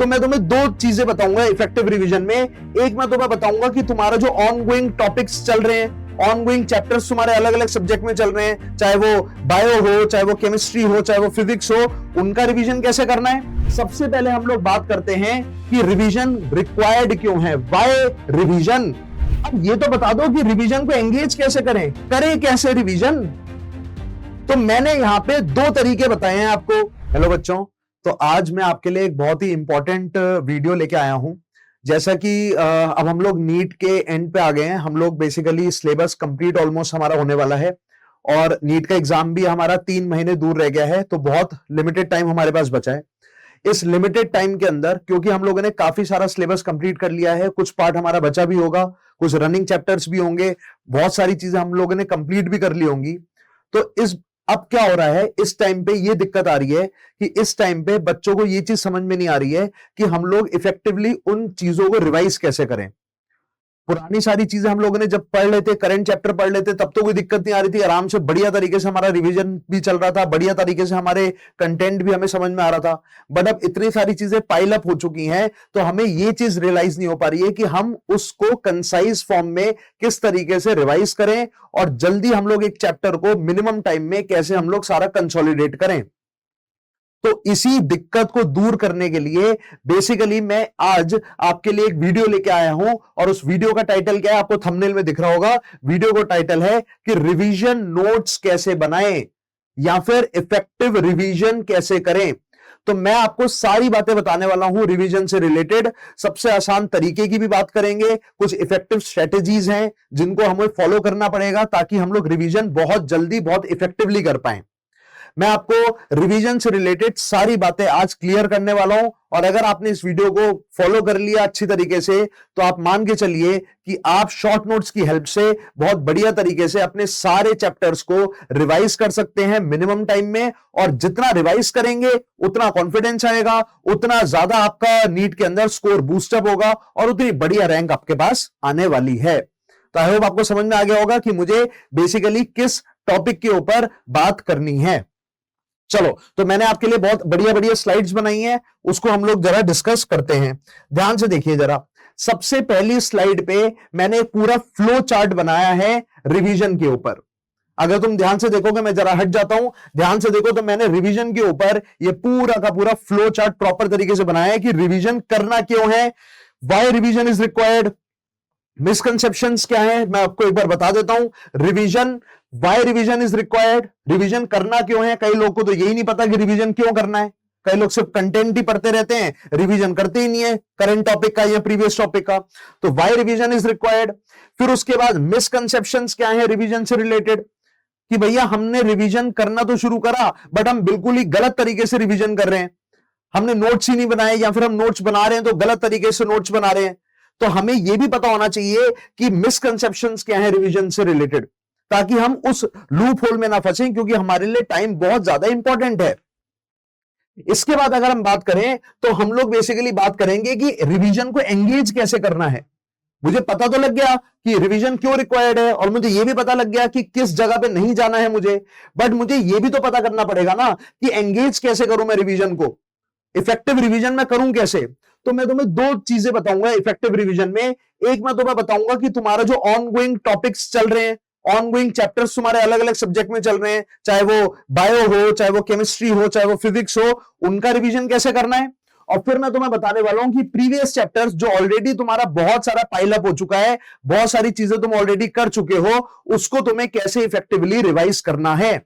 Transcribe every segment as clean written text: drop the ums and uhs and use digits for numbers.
तो मैं तुम्हें दो चीजें बताऊंगा इफेक्टिव रिवीजन में। एक मैं तुम्हें बताऊंगा कि तुम्हारा जो ऑनगोइंग टॉपिक्स चल रहे हैं, ऑनगोइंग चैप्टर्स तुम्हारे अलग अलग सब्जेक्ट में चल रहे हैं, चाहे वो बायो हो, चाहे वो केमिस्ट्री हो, चाहे वो फिजिक्स हो, उनका रिवीजन कैसे करना है। सबसे पहले हम लोग बात करते हैं कि रिवीजन रिक्वायर्ड क्यों है, व्हाई रिवीजन। अब ये तो बता दो कि रिवीजन को एंगेज कैसे करें कैसे रिवीजन। तो मैंने यहां पे दो तरीके बताए हैं आपको। हेलो बच्चों, तो आज मैं आपके लिए एक बहुत ही इंपॉर्टेंट वीडियो लेके आया हूं। जैसा कि अब हम लोग नीट के एंड पे आ गए हैं, हम लोग बेसिकली सिलेबस कंप्लीट ऑलमोस्ट हमारा होने वाला है और नीट का एग्जाम भी हमारा 3 महीने दूर रह गया है, तो बहुत लिमिटेड टाइम हमारे पास बचा है। इस लिमिटेड टाइम के अंदर क्योंकि हम लोगों ने काफी सारा सिलेबस कंप्लीट कर लिया है, कुछ पार्ट हमारा बचा भी होगा, कुछ रनिंग चैप्टर्स भी होंगे, बहुत सारी चीजें हम लोगों ने कंप्लीट भी कर ली होंगी। तो अब क्या हो रहा है, इस टाइम पे ये दिक्कत आ रही है कि इस टाइम पे बच्चों को ये चीज समझ में नहीं आ रही है कि हम लोग इफेक्टिवली उन चीजों को रिवाइज कैसे करें। पुरानी सारी चीजें हम लोगों ने जब पढ़ लेते, करंट चैप्टर पढ़ लेते, तब तो कोई दिक्कत नहीं आ रही थी, आराम से बढ़िया तरीके से हमारा रिवीजन भी चल रहा था, बढ़िया तरीके से हमारे कंटेंट भी हमें समझ में आ रहा था। बट अब इतनी सारी चीजें पाइल अप हो चुकी हैं, तो हमें ये चीज रियलाइज नहीं हो पा रही है कि हम उसको कंसाइज फॉर्म में किस तरीके से रिवाइज करें और जल्दी हम लोग एक चैप्टर को मिनिमम टाइम में कैसे हम लोग सारा कंसोलिडेट करें। तो इसी दिक्कत को दूर करने के लिए बेसिकली मैं आज आपके लिए एक वीडियो लेके आया हूं, और उस वीडियो का टाइटल क्या है, आपको थंबनेल में दिख रहा होगा। वीडियो का टाइटल है कि रिवीजन नोट्स कैसे बनाएं या फिर इफेक्टिव रिवीजन कैसे करें। तो मैं आपको सारी बातें बताने वाला हूं रिवीजन से रिलेटेड। सबसे आसान तरीके की भी बात करेंगे, कुछ इफेक्टिव स्ट्रेटेजीज हैं जिनको हमें फॉलो करना पड़ेगा ताकि हम लोग रिवीजन बहुत जल्दी बहुत इफेक्टिवली कर पाएं। मैं आपको रिवीजन से रिलेटेड सारी बातें आज क्लियर करने वाला हूं, और अगर आपने इस वीडियो को फॉलो कर लिया अच्छी तरीके से, तो आप मान के चलिए कि आप शॉर्ट नोट्स की हेल्प से बहुत बढ़िया तरीके से अपने सारे चैप्टर्स को रिवाइज कर सकते हैं मिनिमम टाइम में। और जितना रिवाइज करेंगे उतना कॉन्फिडेंस आएगा, उतना ज्यादा आपका नीट के अंदर स्कोर बूस्टअप होगा और उतनी बढ़िया रैंक आपके पास आने वाली है। तो आई होप आपको समझ में आ गया होगा कि मुझे बेसिकली किस टॉपिक के ऊपर बात करनी है। चलो, तो मैंने आपके लिए बहुत बढ़िया बढ़िया स्लाइड्स बनाई हैं, उसको हम लोग जरा डिस्कस करते हैं। ध्यान से देखिए जरा। सबसे पहली स्लाइड पे मैंने एक पूरा फ्लो चार्ट बनाया है रिवीजन के ऊपर। अगर तुम ध्यान से देखोगे, मैं जरा हट जाता हूं, ध्यान से देखो, तो मैंने रिवीजन के ऊपर ये पूरा का पूरा फ्लो चार्ट प्रॉपर तरीके से बनाया है कि रिवीजन करना क्यों है, why revision is required, misconceptions क्या है, मैं आपको एक बार बता देता हूं। Revision, why revision is required, revision करना क्यों है। कई लोगों को तो यही नहीं पता कि रिवीजन क्यों करना है, कई लोग सिर्फ कंटेंट ही पढ़ते रहते हैं, रिवीजन करते ही नहीं है करंट टॉपिक का या प्रीवियस टॉपिक का। तो व्हाई रिवीजन इज रिक्वायर्ड। फिर उसके बाद मिसकंसेप्शंस क्या है रिवीजन से रिलेटेड, कि भैया हमने रिवीजन करना तो शुरू करा बट हम बिल्कुल ही गलत तरीके से रिवीजन कर रहे हैं, हमने नोट्स ही नहीं बनाए, या फिर हम नोट्स बना रहे हैं तो गलत तरीके से नोट्स बना रहे हैं। तो हमें यह भी पता होना चाहिए कि मिसकंसेप्शंस क्या है रिवीजन से रिलेटेड, ताकि हम उस लूप होल में ना फंसें, क्योंकि हमारे लिए टाइम बहुत ज्यादा इंपॉर्टेंट है। इसके बाद अगर हम बात करें तो हम लोग बेसिकली बात करेंगे कि रिवीजन को एंगेज कैसे करना है। मुझे पता तो लग गया कि रिवीजन क्यों रिक्वायर्ड है, और मुझे यह भी पता लग गया कि किस जगह पे नहीं जाना है मुझे, बट मुझे यह भी तो पता करना पड़ेगा ना कि एंगेज कैसे करूं मैं रिवीजन को, इफेक्टिव रिवीजन में करूं कैसे। तो मैं तुम्हें दो चीजें बताऊंगा इफेक्टिव रिवीजन में। एक मैं तुम्हें बताऊंगा कि तुम्हारा जो ऑनगोइंग टॉपिक्स चल रहे हैं, ऑनगोइंग चैप्टर्स तुम्हारे अलग अलग सब्जेक्ट में चल रहे हैं, चाहे वो बायो हो, चाहे वो केमिस्ट्री हो, चाहे वो फिजिक्स हो, उनका रिवीजन कैसे करना है। और फिर मैं तुम्हें बताने वाला हूं कि प्रीवियस चैप्टर्स जो ऑलरेडी तुम्हारा बहुत सारा पाइल अप हो चुका है, बहुत सारी चीजें तुम ऑलरेडी कर चुके हो, उसको तुम्हें कैसे इफेक्टिवली रिवाइज करना है।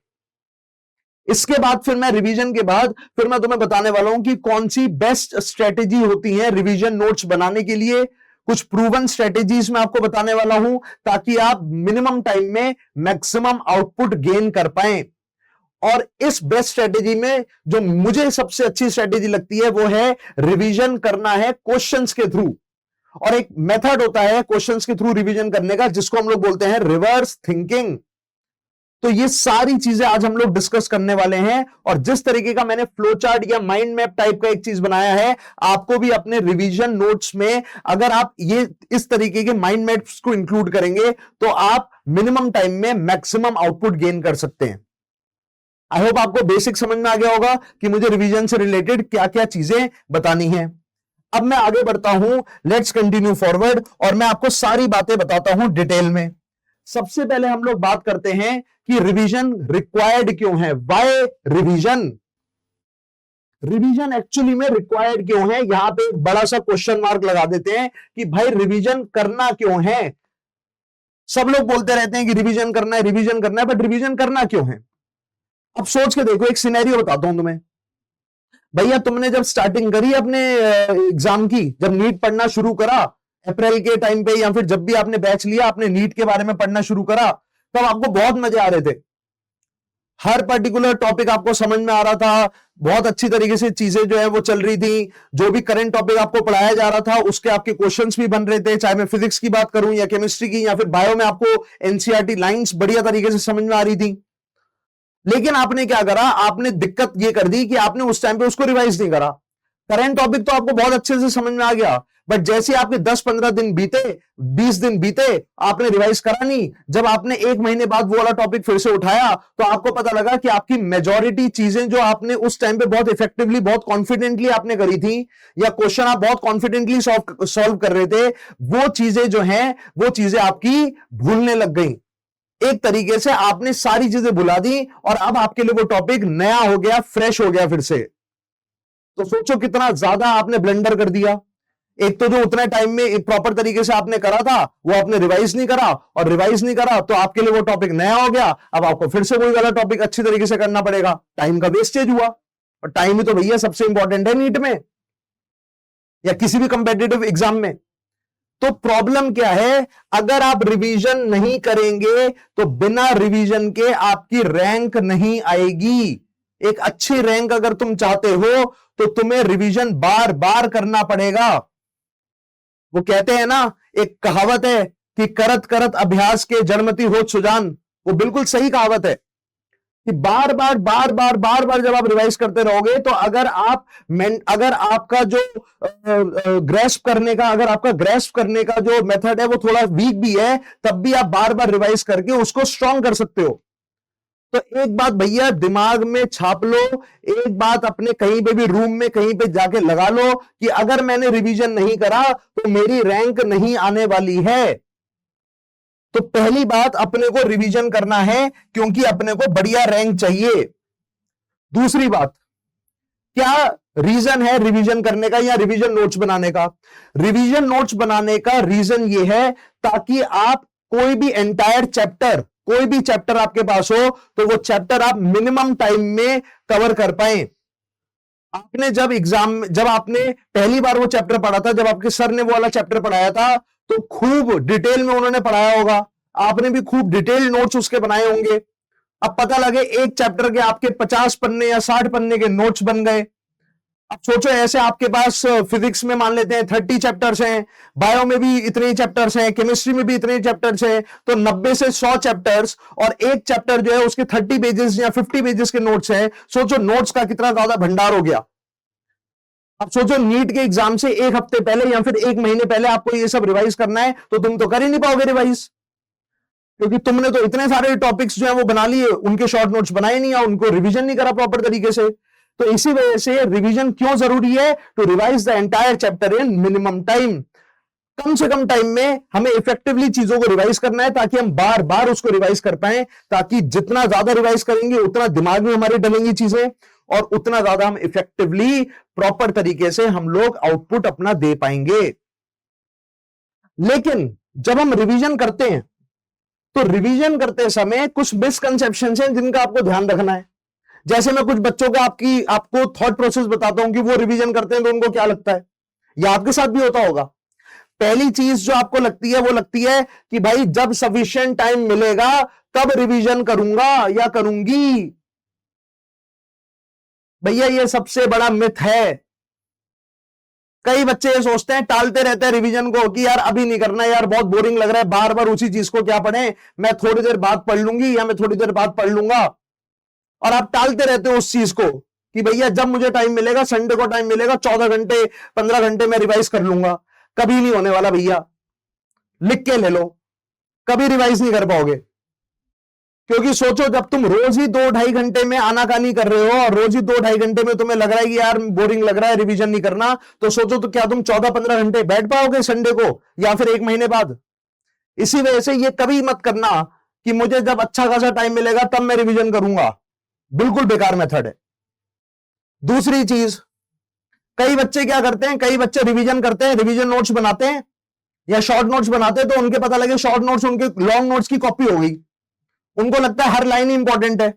इसके बाद फिर मैं रिवीजन के बाद फिर मैं तुम्हें बताने वाला हूं कि कौन सी बेस्ट स्ट्रेटेजी होती है रिवीजन नोट्स बनाने के लिए। कुछ प्रूवन स्ट्रेटेजीज मैं आपको बताने वाला हूं ताकि आप मिनिमम टाइम में मैक्सिमम आउटपुट गेन कर पाएं। और इस बेस्ट स्ट्रेटेजी में जो मुझे सबसे अच्छी स्ट्रेटेजी लगती है वो है रिवीजन करना है क्वेश्चंस के थ्रू। और एक मेथड होता है क्वेश्चंस के थ्रू रिवीजन करने का, जिसको हम लोग बोलते हैं रिवर्स थिंकिंग। तो ये सारी चीजें आज हम लोग डिस्कस करने वाले हैं, और जिस तरीके का मैंने फ्लो चार्ट या माइंड मैप टाइप का एक चीज बनाया है, आपको भी अपने रिवीजन नोट्स में अगर आप ये इस तरीके के माइंड मैप्स को इंक्लूड करेंगे तो आप मिनिमम टाइम में मैक्सिमम आउटपुट गेन कर सकते हैं। आई होप आपको बेसिक समझ में आ गया होगा कि मुझे रिवीजन से रिलेटेड क्या क्या चीजें बतानी है। अब मैं आगे बढ़ता हूं, लेट्स कंटिन्यू फॉरवर्ड, और मैं आपको सारी बातें बताता हूं डिटेल में। सबसे पहले हम लोग बात करते हैं कि रिवीजन रिक्वायर्ड क्यों है। Why revision? रिवीजन एक्चुअली में रिक्वायर्ड क्यों है, यहां पे एक बड़ा सा क्वेश्चन मार्क लगा देते हैं कि भाई रिवीजन करना क्यों है। सब लोग बोलते रहते हैं कि रिवीजन करना है, रिवीजन करना है, बट रिवीजन करना क्यों है? अब सोच के देखो, एक सिनेरियो बताता हूं तुम्हें। भैया तुमने जब स्टार्टिंग करी अपने एग्जाम की, जब नीट पढ़ना शुरू करा अप्रैल के टाइम पे, या फिर जब भी आपने बैच लिया, आपने नीट के बारे में पढ़ना शुरू करा, तब आपको बहुत मजे आ रहे थे। हर पर्टिकुलर टॉपिक आपको समझ में आ रहा था, बहुत अच्छी तरीके से चीजें जो है वो चल रही थी। जो भी करंट टॉपिक आपको पढ़ाया जा रहा था उसके आपके क्वेश्चंस भी बन रहे थे, चाहे मैं फिजिक्स की बात करूं या केमिस्ट्री की या फिर बायो में, आपको एनसीईआरटी लाइंस बढ़िया तरीके से समझ में आ रही थी। लेकिन आपने क्या करा, आपने दिक्कत ये कर दी कि आपने उस टाइम पे उसको रिवाइज नहीं करा। करंट टॉपिक तो आपको बहुत अच्छे से समझ में आ गया, बट जैसे आपके 10-15 दिन बीते, 20 दिन बीते, आपने रिवाइज करा नहीं। जब आपने एक महीने बाद वो वाला टॉपिक फिर से उठाया तो आपको पता लगा कि आपकी मेजॉरिटी चीजें जो आपने उस टाइम पे बहुत इफेक्टिवली, बहुत कॉन्फिडेंटली आपने करी थी, या क्वेश्चन आप बहुत कॉन्फिडेंटली सॉल्व कर रहे थे, वो चीजें जो हैं वो चीजें आपकी भूलने लग गई। एक तरीके से आपने सारी चीजें भुला दी और अब आपके लिए वो टॉपिक नया हो गया, फ्रेश हो गया फिर से। तो सोचो कितना ज्यादा आपने ब्लंडर कर दिया। एक तो जो उतने टाइम में एक प्रॉपर तरीके से आपने करा था वो आपने रिवाइज नहीं करा, और रिवाइज नहीं करा तो आपके लिए वो टॉपिक नया हो गया। अब आपको फिर से वही वाला टॉपिक अच्छी तरीके से करना पड़ेगा, टाइम का वेस्टेज हुआ। और टाइम ही तो भैया सबसे इंपॉर्टेंट है नीट में या किसी भी कंपेटिटिव एग्जाम में। तो प्रॉब्लम क्या है, अगर आप रिवीजन नहीं करेंगे तो बिना रिवीजन के आपकी रैंक नहीं आएगी। एक अच्छी रैंक अगर तुम चाहते हो तो तुम्हें रिवीजन बार बार करना पड़ेगा। वो कहते हैं ना, एक कहावत है कि करत करत अभ्यास के जड़मति होत सुजान। वो बिल्कुल सही कहावत है कि बार बार बार बार बार बार जब आप रिवाइज करते रहोगे तो अगर आपका जो ग्रेस्प करने का, अगर आपका ग्रेस्प करने का जो मेथड है वो थोड़ा वीक भी है, तब भी आप बार बार रिवाइज करके उसको स्ट्रांग कर सकते हो। तो एक बात भैया दिमाग में छाप लो, एक बात अपने कहीं पे भी रूम में कहीं पे जाके लगा लो कि अगर मैंने रिवीजन नहीं करा तो मेरी रैंक नहीं आने वाली है। तो पहली बात, अपने को रिवीजन करना है क्योंकि अपने को बढ़िया रैंक चाहिए। दूसरी बात, क्या रीजन है रिवीजन करने का या रिवीजन नोट्स बनाने का? रिवीजन नोट्स बनाने का रीजन यह है ताकि आप कोई भी एंटायर चैप्टर, कोई भी चैप्टर आपके पास हो तो वो चैप्टर आप मिनिमम टाइम में कवर कर पाए। आपने जब आपने पहली बार वो चैप्टर पढ़ा था, जब आपके सर ने वो वाला चैप्टर पढ़ाया था, तो खूब डिटेल में उन्होंने पढ़ाया होगा, आपने भी खूब डिटेल नोट्स उसके बनाए होंगे। अब पता लगे एक चैप्टर के आपके 50 पन्ने या 60 पन्ने के नोट्स बन गए। अब सोचो ऐसे आपके पास फिजिक्स में मान लेते हैं 30 चैप्टर्स हैं, बायो में भी इतने ही चैप्टर्स हैं, केमिस्ट्री में भी इतने ही चैप्टर्स हैं, तो 90 से 100 चैप्टर्स और एक चैप्टर जो है उसके 30 पेजेस या 50 पेजेस के नोट्स हैं। सोचो नोट्स का कितना ज्यादा भंडार हो गया। अब सोचो नीट के एग्जाम से एक हफ्ते पहले या फिर एक महीने पहले आपको ये सब रिवाइज करना है तो तुम तो कर ही नहीं पाओगे रिवाइज, क्योंकि तुमने तो इतने सारे टॉपिक्स जो है वो बना लिए, उनके शॉर्ट नोट्स बनाए नहीं या उनको रिवीजन नहीं करा प्रॉपर तरीके से। तो इसी वजह से रिवीजन क्यों जरूरी है, to revise the entire chapter in minimum time. कम से कम टाइम में हमें इफेक्टिवली चीजों को रिवाइज करना है ताकि हम बार बार उसको रिवाइज कर पाए, ताकि जितना ज्यादा रिवाइज करेंगे उतना दिमाग में हमारे डलेंगी चीजें और उतना ज्यादा हम इफेक्टिवली प्रॉपर तरीके से हम लोग आउटपुट अपना दे पाएंगे। लेकिन जब हम रिवीजन करते हैं तो रिवीजन करते समय कुछ मिसकंसेप्शन हैं जिनका आपको ध्यान रखना है। जैसे मैं कुछ बच्चों का आपको थॉट प्रोसेस बताता हूं कि वो रिवीजन करते हैं तो उनको क्या लगता है, या आपके साथ भी होता होगा। पहली चीज जो आपको लगती है वो लगती है कि भाई जब सफिशिएंट टाइम मिलेगा तब रिवीजन करूंगा या करूंगी। भैया ये सबसे बड़ा मिथ है। कई बच्चे ये सोचते हैं, टालते रहते हैं रिवीजन को कि यार अभी नहीं करना, यार बहुत बोरिंग लग रहा है, बार बार उसी चीज को क्या पढ़ें, मैं थोड़ी देर बाद पढ़ लूंगी या मैं थोड़ी देर बाद पढ़ लूंगा। और आप टालते रहते हो उस चीज को कि भैया जब मुझे टाइम मिलेगा, संडे को टाइम मिलेगा, 14 घंटे 15 घंटे में रिवाइज कर लूंगा। कभी नहीं होने वाला भैया, लिख के ले लो, कभी रिवाइज नहीं कर पाओगे। क्योंकि सोचो, जब तुम रोज ही 2-2.5 घंटे में आनाकानी कर रहे हो और रोज ही 2-2.5 घंटे में तुम्हें लग रहा है कि यार बोरिंग लग रहा है, रिवीजन नहीं करना, तो सोचो तो क्या तुम 14-15 घंटे बैठ पाओगे संडे को या फिर 1 महीने बाद? इसी वजह से ये कभी मत करना कि मुझे जब अच्छा खासा टाइम मिलेगा तब मैं रिवीजन करूंगा, बिल्कुल बेकार मेथड है। दूसरी चीज, कई बच्चे क्या करते हैं, कई बच्चे रिवीजन करते हैं, रिवीजन नोट्स बनाते हैं या शॉर्ट नोट्स बनाते हैं, तो उनके पता लगे शॉर्ट नोट्स उनके लॉन्ग नोट्स की कॉपी हो गई। उनको लगता है हर लाइन इंपॉर्टेंट है,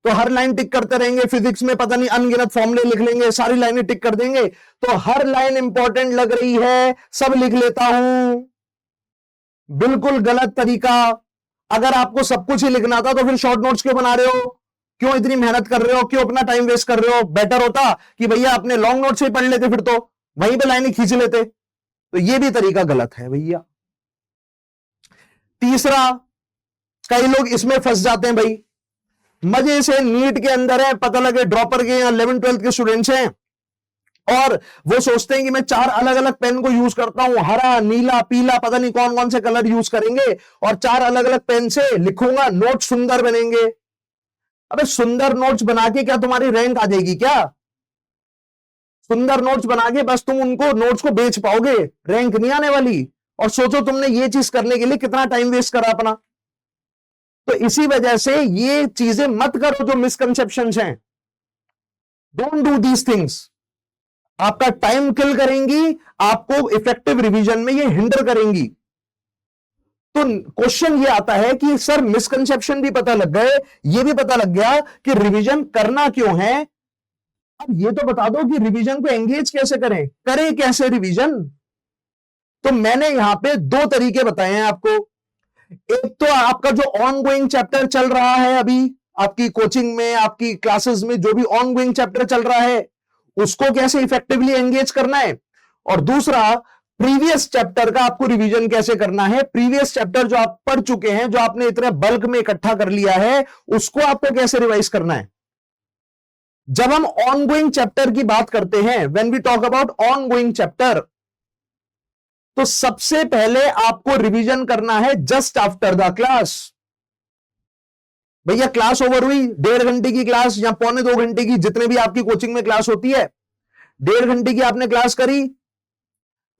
तो हर लाइन टिक करते रहेंगे। फिजिक्स में पता नहीं अनगिनत फॉर्मूले लिख लेंगे, सारी लाइनें टिक कर देंगे, तो हर लाइन इंपॉर्टेंट लग रही है, सब लिख लेता हूं। बिल्कुल गलत तरीका। अगर आपको सब कुछ ही लिखना था तो फिर शॉर्ट नोट्स क्यों बना रहे हो? क्यों इतनी मेहनत कर रहे हो? क्यों अपना टाइम वेस्ट कर रहे हो? बेटर होता कि भैया अपने लॉन्ग नोट से ही पढ़ लेते, फिर तो वहीं पे लाइनें खींच लेते। तो ये भी तरीका गलत है भैया। तीसरा, कई लोग इसमें फंस जाते हैं भाई, मजे से नीट के अंदर है, पता लगे ड्रॉपर के या 11th-12th के स्टूडेंट्स हैं और वो सोचते हैं कि मैं 4 अलग अलग पेन को यूज करता हूं, हरा, नीला, पीला, पता नहीं कौन कौन से कलर यूज करेंगे और 4 अलग अलग पेन से लिखूंगा, नोट सुंदर बनेंगे। अबे सुंदर नोट्स बना के क्या तुम्हारी रैंक आ जाएगी क्या? सुंदर नोट्स बना के बस तुम उनको नोट्स को बेच पाओगे, रैंक नहीं आने वाली। और सोचो तुमने ये चीज करने के लिए कितना टाइम वेस्ट करा अपना। तो इसी वजह से ये चीजें मत करो जो मिसकंसेप्शंस हैं। डोंट डू दीज थिंग्स, आपका टाइम किल करेंगी, आपको इफेक्टिव रिवीजन में ये हिंडर करेंगी। तो क्वेश्चन ये आता है कि सर मिसकंसेप्शन भी पता लग गए, ये भी पता लग गया कि रिवीजन करना क्यों है, अब ये तो बता दो कि रिवीजन को एंगेज कैसे करें, करें कैसे रिवीजन। तो मैंने यहां पे 2 तरीके बताए हैं आपको। एक तो आपका जो ऑनगोइंग चैप्टर चल रहा है अभी आपकी कोचिंग में, आपकी क्लासेस में जो भी ऑनगोइंग चैप्टर चल रहा है उसको कैसे इफेक्टिवली एंगेज करना है, और दूसरा प्रीवियस चैप्टर का आपको रिवीजन कैसे करना है। प्रीवियस चैप्टर जो आप पढ़ चुके हैं, जो आपने इतने बल्क में इकट्ठा कर लिया है, उसको आपको कैसे रिवाइज करना है। जब हम ऑनगोइंग चैप्टर की बात करते हैं, when we talk about ongoing chapter, तो सबसे पहले आपको रिवीजन करना है जस्ट आफ्टर द क्लास। भैया क्लास ओवर हुई, 1.5 घंटे की क्लास या 1.25 घंटे की, जितने भी आपकी कोचिंग में क्लास होती है, 1.5 घंटे की आपने क्लास करी।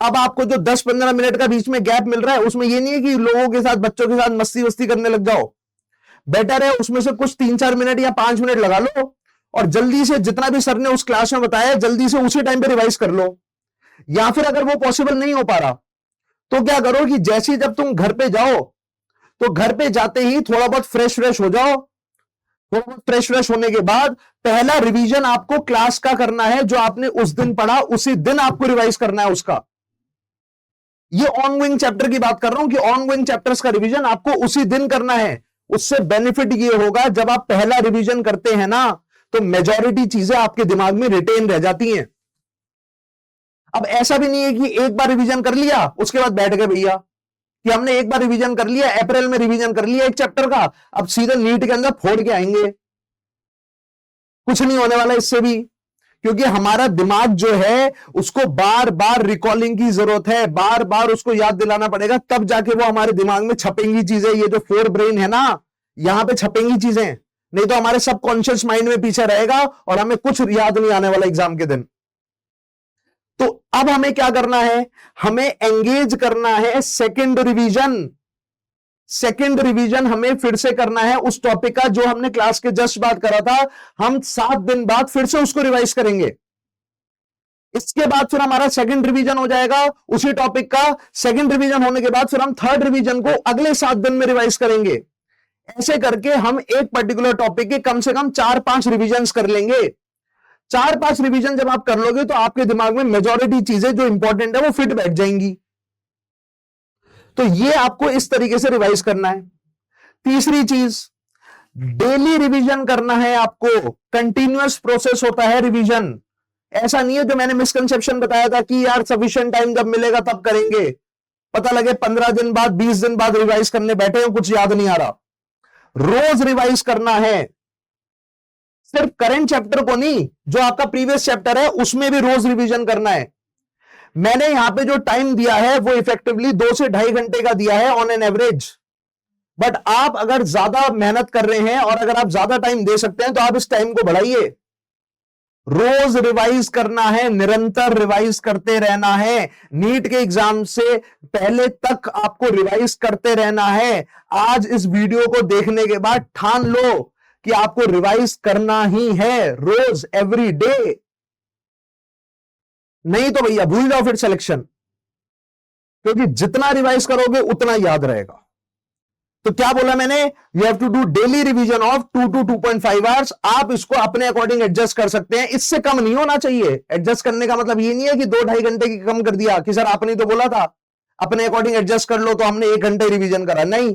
अब आपको जो 10-15 मिनट का बीच में गैप मिल रहा है, उसमें यह नहीं है कि लोगों के साथ, बच्चों के साथ मस्ती वस्ती करने लग जाओ। बेटर है उसमें से कुछ 3-4 मिनट या 5 मिनट लगा लो और जल्दी से जितना भी सर ने उस क्लास में बताया जल्दी से उसी टाइम पे रिवाइज कर लो। या फिर अगर वो पॉसिबल नहीं हो पा रहा तो क्या करो कि जैसे ही जब तुम घर पे जाओ तो घर पे जाते ही थोड़ा बहुत फ्रेश हो जाओ। थोड़ा बहुत फ्रेश होने के बाद पहला रिवीजन आपको क्लास का करना है, जो आपने उस दिन पढ़ा उसी दिन आपको रिवाइज करना है उसका। ये ऑनगोइंग चैप्टर की बात कर रहा हूं कि ऑनगोइंग चैप्टर्स का रिवीजन आपको उसी दिन करना है। उससे बेनिफिट ये होगा, जब आप पहला रिवीजन करते हैं ना तो मेजॉरिटी चीजें आपके दिमाग में रिटेन रह जाती हैं। अब ऐसा भी नहीं है कि एक बार रिवीजन कर लिया उसके बाद बैठ गए भैया, कि हमने एक बार रिवीजन कर लिया, अप्रैल में रिवीजन कर लिया एक चैप्टर का, अब सीधे नीट के अंदर फोड़ के आएंगे। कुछ नहीं होने वाला इससे भी, क्योंकि हमारा दिमाग जो है उसको बार बार रिकॉलिंग की जरूरत है, बार बार उसको याद दिलाना पड़ेगा, तब जाके वो हमारे दिमाग में छपेंगी चीजें। ये जो 4 ब्रेन है ना, यहां पे छपेंगी चीजें, नहीं तो हमारे सबकॉन्शियस माइंड में पीछे रहेगा और हमें कुछ याद नहीं आने वाला एग्जाम के दिन। तो अब हमें क्या करना है, हमें एंगेज करना है सेकंड रिवीजन। सेकंड रिवीजन हमें फिर से करना है उस टॉपिक का जो हमने क्लास के जस्ट बात करा था। हम 7 दिन बाद फिर से उसको रिवाइज करेंगे। इसके बाद फिर हमारा सेकंड रिवीजन हो जाएगा उसी टॉपिक का। सेकंड रिवीजन होने के बाद फिर हम थर्ड रिवीजन को अगले 7 दिन में रिवाइज करेंगे। ऐसे करके हम एक पर्टिकुलर टॉपिक के कम से कम 4-5 रिवीजन कर लेंगे। 4-5 रिवीजन जब आप कर लोगे तो आपके दिमाग में मेजॉरिटी चीजें जो इंपॉर्टेंट है वो फिट बैठ जाएंगी। तो ये आपको इस तरीके से रिवाइज करना है। तीसरी चीज, डेली रिवीजन करना है आपको। कंटिन्यूअस प्रोसेस होता है रिवीजन। ऐसा नहीं है जो मैंने मिसकंसेप्शन बताया था कि यार सफिशिएंट टाइम जब मिलेगा तब करेंगे, पता लगे 15 दिन बाद 20 दिन बाद रिवाइज करने बैठे हो, कुछ याद नहीं आ रहा। रोज रिवाइज करना है, सिर्फ करंट चैप्टर को नहीं, जो आपका प्रीवियस चैप्टर है उसमें भी रोज रिवीजन करना है। मैंने यहां पे जो टाइम दिया है वो इफेक्टिवली 2 से 2.5 घंटे का दिया है ऑन एन एवरेज। बट आप अगर ज्यादा मेहनत कर रहे हैं और अगर आप ज्यादा टाइम दे सकते हैं तो आप इस टाइम को बढ़ाइए। रोज रिवाइज करना है, निरंतर रिवाइज करते रहना है। नीट के एग्जाम से पहले तक आपको रिवाइज करते रहना है। आज इस वीडियो को देखने के बाद ठान लो कि आपको रिवाइज करना ही है, रोज, एवरी डे। नहीं तो भैया भूल जाओ फिर सिलेक्शन, क्योंकि जितना रिवाइज करोगे उतना याद रहेगा। तो क्या बोला मैंने, you have to do daily revision of 2 to 2.5 hours. आप इसको अपने अकॉर्डिंग एडजस्ट कर सकते हैं, इससे कम नहीं होना चाहिए। एडजस्ट करने का मतलब ये नहीं है कि 2-2.5 घंटे की कम कर दिया कि सर आपने तो बोला था अपने अकॉर्डिंग एडजस्ट कर लो, तो हमने 1 घंटे रिवीजन करा। नहीं,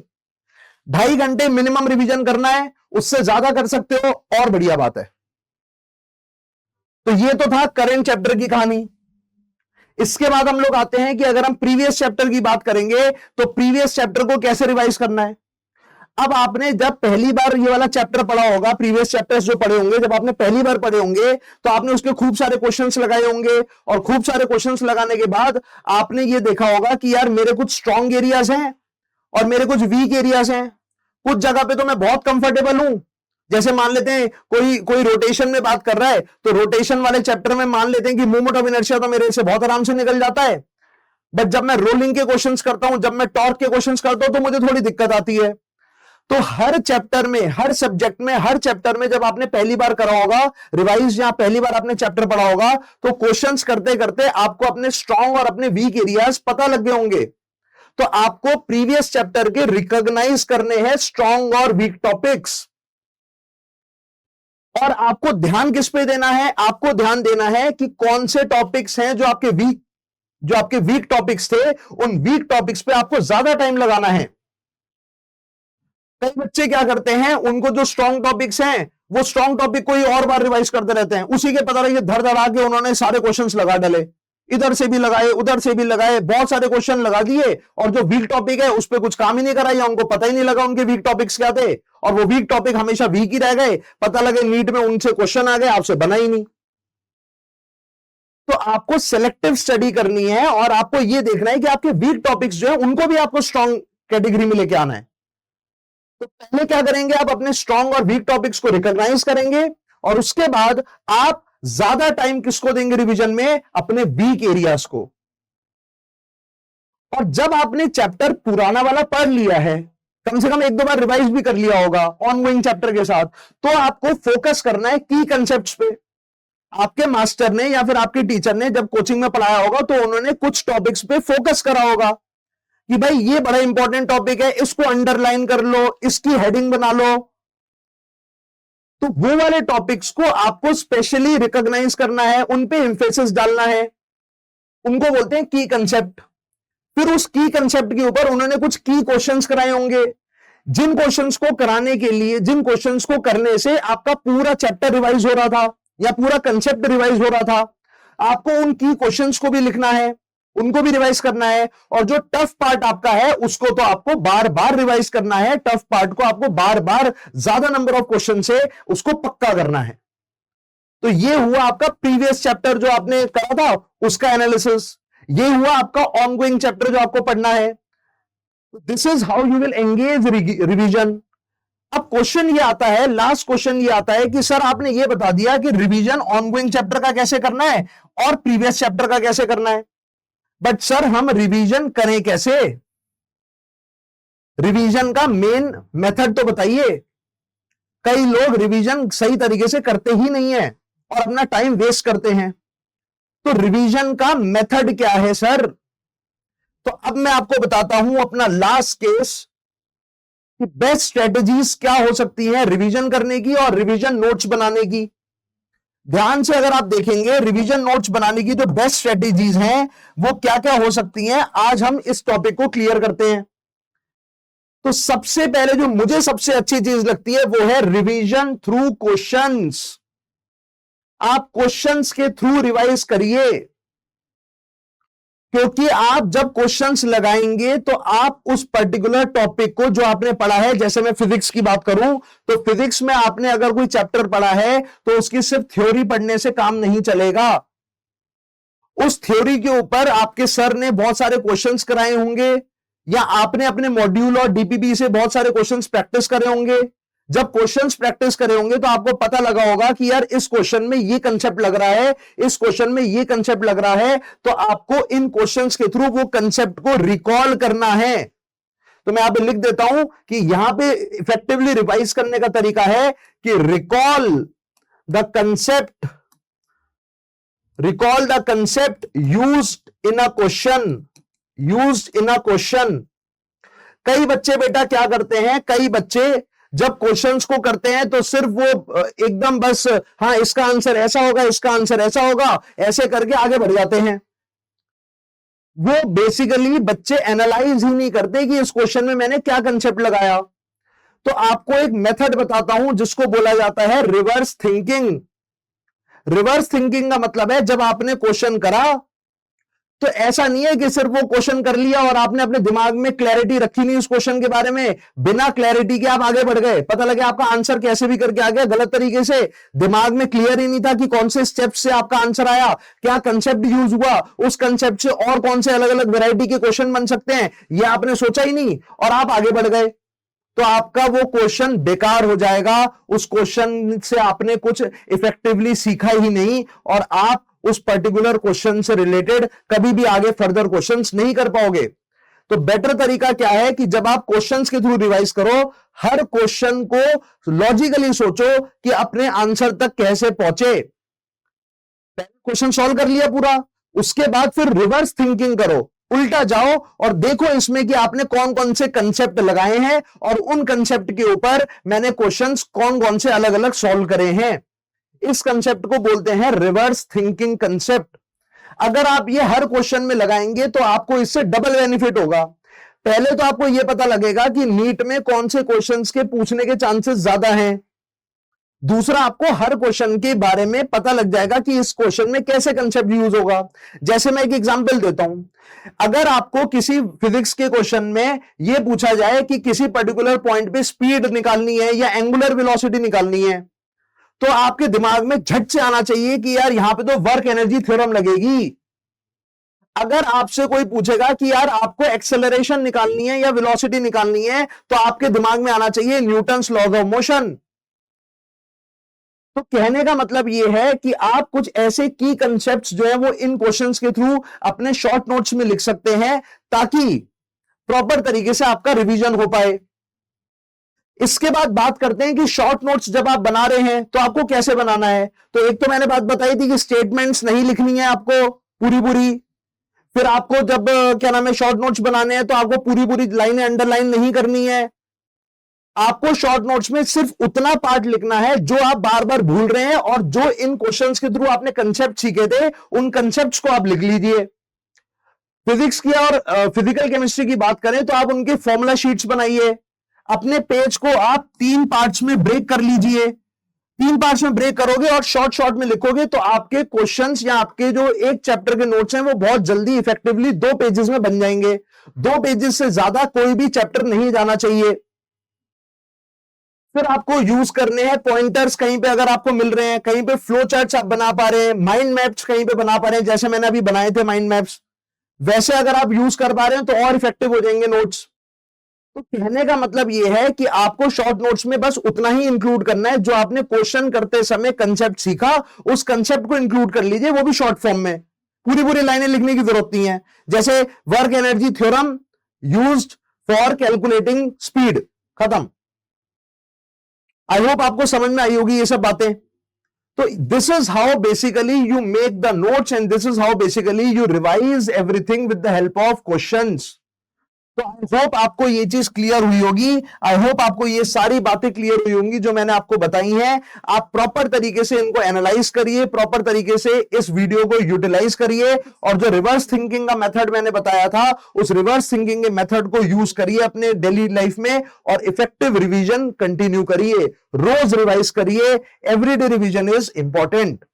2.5 घंटे मिनिमम रिवीजन करना है, उससे ज्यादा कर सकते हो और बढ़िया बात है। तो ये तो था करेंट चैप्टर की कहानी। इसके बाद हम लोग आते हैं कि अगर हम प्रीवियस चैप्टर की बात करेंगे तो प्रीवियस चैप्टर को कैसे रिवाइज करना है। अब आपने जब पहली बार ये वाला चैप्टर पढ़ा होगा, प्रीवियस चैप्टर्स जो पढ़े होंगे, जब आपने पहली बार पढ़े होंगे तो आपने उसके खूब सारे क्वेश्चंस लगाए होंगे, और खूब सारे क्वेश्चंस लगाने के बाद आपने ये देखा होगा कि यार मेरे कुछ स्ट्रॉन्ग एरियाज हैं और मेरे कुछ वीक एरियाज हैं। कुछ जगह पे तो मैं बहुत कंफर्टेबल हूं, जैसे मान लेते हैं कोई रोटेशन में बात कर रहा है तो रोटेशन वाले चैप्टर में मान लेते हैं कि मोमेंट ऑफ इनर्शिया तो मेरे से बहुत आराम से निकल जाता है। बट जब मैं रोलिंग के क्वेश्चंस करता हूं, जब मैं टॉर्क के क्वेश्चंस करता हूं, तो मुझे थोड़ी दिक्कत आती है। तो हर चैप्टर में, हर सब्जेक्ट में, हर चैप्टर में जब आपने पहली बार करा होगा रिवाइज, या पहली बार आपने चैप्टर पढ़ा होगा, तो क्वेश्चंस करते करते आपको अपने स्ट्रॉन्ग और अपने वीक एरियाज पता लग गए होंगे। तो आपको प्रीवियस चैप्टर के रिकॉग्नाइज करने हैं स्ट्रॉन्ग और वीक टॉपिक्स, और आपको ध्यान किस पे देना है, आपको ध्यान देना है कि कौन से टॉपिक्स हैं जो आपके वीक टॉपिक्स थे, उन वीक टॉपिक्स पे आपको ज्यादा टाइम लगाना है। कई बच्चे क्या करते हैं, उनको जो स्ट्रॉन्ग टॉपिक्स हैं वो स्ट्रॉन्ग टॉपिक को ही और बार रिवाइज करते रहते हैं, उसी के पता लगे धड़ धड़ा के उन्होंने सारे क्वेश्चंस लगा डाले, इधर से भी लगाए उधर से भी लगाए, बहुत सारे क्वेश्चन लगा दिए, और जो वीक टॉपिक है उस पर कुछ काम ही नहीं करा, या उनको पता ही नहीं लगा उनके वीक टॉपिक्स क्या थे, और वो वीक टॉपिक हमेशा वीक ही रह गए। पता लगे नीट में उनसे क्वेश्चन आ गए, आपसे बना ही नहीं। तो आपको सेलेक्टिव स्टडी करनी है और आपको यह देखना है कि आपके वीक टॉपिक्स जो है उनको भी आपको स्ट्रॉन्ग कैटेगरी में लेके आना है। तो पहले क्या करेंगे, आप अपने स्ट्रॉन्ग और वीक टॉपिक्स को रिकॉग्नाइज करेंगे, और उसके बाद आप ज्यादा टाइम किसको देंगे रिवीजन में, अपने वीक एरियाज को। और जब आपने चैप्टर पुराना वाला पढ़ लिया है, कम से कम 1-2 बार रिवाइज भी कर लिया होगा ऑनगोइंग चैप्टर के साथ, तो आपको फोकस करना है की कंसेप्ट्स पे। आपके मास्टर ने या फिर आपके टीचर ने जब कोचिंग में पढ़ाया होगा तो उन्होंने कुछ टॉपिक्स पे फोकस करा होगा कि भाई ये बड़ा इंपॉर्टेंट टॉपिक है, इसको अंडरलाइन कर लो, इसकी हेडिंग बना लो। तो वो वाले टॉपिक्स को आपको स्पेशली रिकॉग्नाइज करना है, उन पे एम्फेसिस डालना है, उनको बोलते हैं की कंसेप्ट। फिर उस की कंसेप्ट के ऊपर उन्होंने कुछ की क्वेश्चंस कराए होंगे, जिन क्वेश्चंस को कराने के लिए, जिन क्वेश्चंस को करने से आपका पूरा चैप्टर रिवाइज हो रहा था या पूरा कंसेप्ट रिवाइज हो रहा था, आपको उन की क्वेश्चंस को भी लिखना है, उनको भी रिवाइज करना है, और जो टफ पार्ट आपका है उसको तो आपको बार बार रिवाइज करना है। टफ पार्ट को आपको बार बार ज्यादा नंबर ऑफ क्वेश्चन से उसको पक्का करना है। तो ये हुआ आपका प्रीवियस चैप्टर जो आपने करा था उसका एनालिसिस, ये हुआ आपका ऑनगोइंग चैप्टर जो आपको पढ़ना है। This is how you will engage revision. अब क्वेश्चन ये आता है, लास्ट क्वेश्चन ये आता है कि सर आपने ये बता दिया कि रिवीजन ऑनगोइंग चैप्टर का कैसे करना है और प्रीवियस चैप्टर का कैसे करना है, बट सर हम रिवीजन करें कैसे, रिवीजन का मेन मेथड तो बताइए। कई लोग रिवीजन सही तरीके से करते ही नहीं है और अपना टाइम वेस्ट करते हैं। तो रिवीजन का मेथड क्या है सर? तो अब मैं आपको बताता हूं अपना लास्ट केस कि बेस्ट स्ट्रेटजीज क्या हो सकती हैं रिवीजन करने की और रिवीजन नोट्स बनाने की। ध्यान से अगर आप देखेंगे रिवीजन नोट्स बनाने की जो बेस्ट स्ट्रेटजीज हैं वो क्या क्या हो सकती हैं, आज हम इस टॉपिक को क्लियर करते हैं। तो सबसे पहले जो मुझे सबसे अच्छी चीज लगती है वो है रिवीजन थ्रू क्वेश्चंस। आप क्वेश्चंस के थ्रू रिवाइज करिए, क्योंकि आप जब क्वेश्चंस लगाएंगे तो आप उस पर्टिकुलर टॉपिक को जो आपने पढ़ा है, जैसे मैं फिजिक्स की बात करूं तो फिजिक्स में आपने अगर कोई चैप्टर पढ़ा है तो उसकी सिर्फ थ्योरी पढ़ने से काम नहीं चलेगा। उस थ्योरी के ऊपर आपके सर ने बहुत सारे क्वेश्चंस कराए होंगे या आपने अपने मॉड्यूल और डीपीपी से बहुत सारे क्वेश्चंस प्रैक्टिस करे होंगे। जब क्वेश्चंस प्रैक्टिस करे होंगे तो आपको पता लगा होगा कि यार इस क्वेश्चन में ये कंसेप्ट लग रहा है, इस क्वेश्चन में ये कंसेप्ट लग रहा है, तो आपको इन क्वेश्चंस के थ्रू वो कंसेप्ट को रिकॉल करना है। तो मैं यहां पे लिख देता हूं कि यहां पे इफेक्टिवली रिवाइज करने का तरीका है कि recall the concept used in a question. कई बच्चे बेटा क्या करते हैं, कई बच्चे जब क्वेश्चंस को करते हैं तो सिर्फ वो एकदम बस हाँ इसका आंसर ऐसा होगा, इसका आंसर ऐसा होगा, ऐसे करके आगे बढ़ जाते हैं। वो बेसिकली बच्चे एनालाइज ही नहीं करते कि इस क्वेश्चन में मैंने क्या कंसेप्ट लगाया। तो आपको एक मेथड बताता हूं जिसको बोला जाता है रिवर्स थिंकिंग। रिवर्स थिंकिंग का मतलब है जब आपने क्वेश्चन करा तो ऐसा नहीं है कि सिर्फ वो क्वेश्चन कर लिया और आपने अपने दिमाग में क्लैरिटी रखी नहीं उस क्वेश्चन के बारे में, बिना क्लैरिटी के आप आगे बढ़ गए, पता लगे आपका आंसर कैसे भी करके आ गया गलत तरीके से, दिमाग में क्लियर ही नहीं था कि कौन से स्टेप से आपका आंसर आया, क्या कंसेप्ट यूज हुआ, उस कंसेप्ट से और कौन से अलग अलग वैरायटी के क्वेश्चन बन सकते हैं, ये आपने सोचा ही नहीं और आप आगे बढ़ गए, तो आपका वो क्वेश्चन बेकार हो जाएगा। उस क्वेश्चन से आपने कुछ इफेक्टिवली सीखा ही नहीं और आप उस पर्टिकुलर क्वेश्चन से रिलेटेड कभी भी आगे फर्दर क्वेश्चंस नहीं कर पाओगे। तो बेटर तरीका क्या है कि जब आप क्वेश्चंस के थ्रू रिवाइज करो, हर क्वेश्चन को लॉजिकली सोचो कि अपने आंसर तक कैसे पहुंचे। पहले क्वेश्चन सॉल्व कर लिया पूरा, उसके बाद फिर रिवर्स थिंकिंग करो, उल्टा जाओ और देखो इसमें कि आपने कौन कौन से कंसेप्ट लगाए हैं और उन कंसेप्ट के ऊपर मैंने क्वेश्चंस कौन कौन से अलग अलग सॉल्व करे हैं। इस कंसेप्ट को बोलते हैं रिवर्स थिंकिंग कंसेप्ट। अगर आप ये हर क्वेश्चन में लगाएंगे तो आपको इससे डबल बेनिफिट होगा। पहले तो आपको यह पता लगेगा कि नीट में कौन से क्वेश्चंस के पूछने के चांसेस ज्यादा हैं। दूसरा, आपको हर क्वेश्चन के बारे में पता लग जाएगा कि इस क्वेश्चन में कैसे कंसेप्ट यूज होगा। जैसे मैं एक एग्जांपल देता हूं, अगर आपको किसी फिजिक्स के क्वेश्चन में यह पूछा जाए कि किसी पर्टिकुलर पॉइंट पे स्पीड निकालनी है या एंगुलर वेलोसिटी निकालनी है, तो आपके दिमाग में झट से आना चाहिए कि यार यहां पे तो वर्क एनर्जी थ्योरम लगेगी। अगर आपसे कोई पूछेगा कि यार आपको एक्सेलरेशन निकालनी है या वेलोसिटी निकालनी है, तो आपके दिमाग में आना चाहिए न्यूटन्स लॉज ऑफ मोशन। तो कहने का मतलब यह है कि आप कुछ ऐसे की कंसेप्ट्स जो है वो इन क्वेश्चंस के थ्रू अपने शॉर्ट नोट्स में लिख सकते हैं ताकि प्रॉपर तरीके से आपका रिवीजन हो पाए। इसके बाद बात करते हैं कि शॉर्ट नोट्स जब आप बना रहे हैं तो आपको कैसे बनाना है। तो एक तो मैंने बात बताई थी कि स्टेटमेंट्स नहीं लिखनी है आपको पूरी पूरी। फिर आपको जब क्या नाम है शॉर्ट नोट्स बनाने हैं तो आपको पूरी पूरी लाइनें अंडरलाइन नहीं करनी है। आपको शॉर्ट नोट्स में सिर्फ उतना पार्ट लिखना है जो आप बार बार भूल रहे हैं और जो इन क्वेश्चंस के थ्रू आपने कंसेप्ट सीखे थे उन कंसेप्ट्स को आप लिख लीजिए। फिजिक्स की और फिजिकल केमिस्ट्री की बात करें तो आप उनके फॉर्मूला शीट्स बनाइए। अपने पेज को आप 3 पार्ट्स में ब्रेक कर लीजिए। 3 पार्ट्स में ब्रेक करोगे और शॉर्ट शॉर्ट में लिखोगे तो आपके क्वेश्चंस या आपके जो एक चैप्टर के नोट्स हैं वो बहुत जल्दी इफेक्टिवली 2 पेजेस में बन जाएंगे। 2 पेजेस से ज्यादा कोई भी चैप्टर नहीं जाना चाहिए। फिर आपको यूज करने हैं पॉइंटर्स, कहीं पे अगर आपको मिल रहे हैं, कहीं पे फ्लो चार्ट्स आप बना पा रहे हैं, माइंड मैप्स कहीं पे बना पा रहे हैं, जैसे मैंने अभी बनाए थे माइंड मैप्स, वैसे अगर आप यूज कर पा रहे हैं तो और इफेक्टिव हो जाएंगे नोट्स। तो कहने का मतलब यह है कि आपको शॉर्ट नोट्स में बस उतना ही इंक्लूड करना है जो आपने क्वेश्चन करते समय कंसेप्ट सीखा, उस कंसेप्ट को इंक्लूड कर लीजिए, वो भी शॉर्ट फॉर्म में। पूरी पूरी लाइनें लिखने की जरूरत नहीं है। जैसे work energy theorem used for calculating speed, खत्म। आई होप आपको समझ में आई होगी ये सब बातें। तो this is how basically you make the notes and this is how basically you revise everything with the help of questions. तो आई होप आपको ये चीज क्लियर हुई होगी। आई होप आपको ये सारी बातें क्लियर हुई होंगी जो मैंने आपको बताई हैं। आप प्रॉपर तरीके से इनको एनालाइज करिए, प्रॉपर तरीके से इस वीडियो को यूटिलाइज करिए और जो रिवर्स थिंकिंग का मेथड मैंने बताया था उस रिवर्स थिंकिंग के मेथड को यूज करिए अपने डेली लाइफ में और इफेक्टिव रिवीजन कंटिन्यू करिए। रोज रिवाइज करिए, everyday revision is important.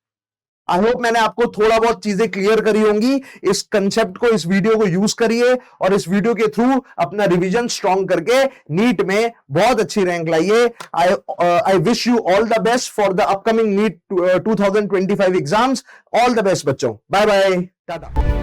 I hope मैंने आपको थोड़ा बहुत चीजें क्लियर करी होंगी। इस कंसेप्ट को, इस वीडियो को यूज करिए और इस वीडियो के थ्रू अपना रिवीजन स्ट्रॉन्ग करके नीट में बहुत अच्छी रैंक लाइए। I wish you all the best for the upcoming NEET 2025 exams. All the best बच्चों, बाय बाय, टाटा।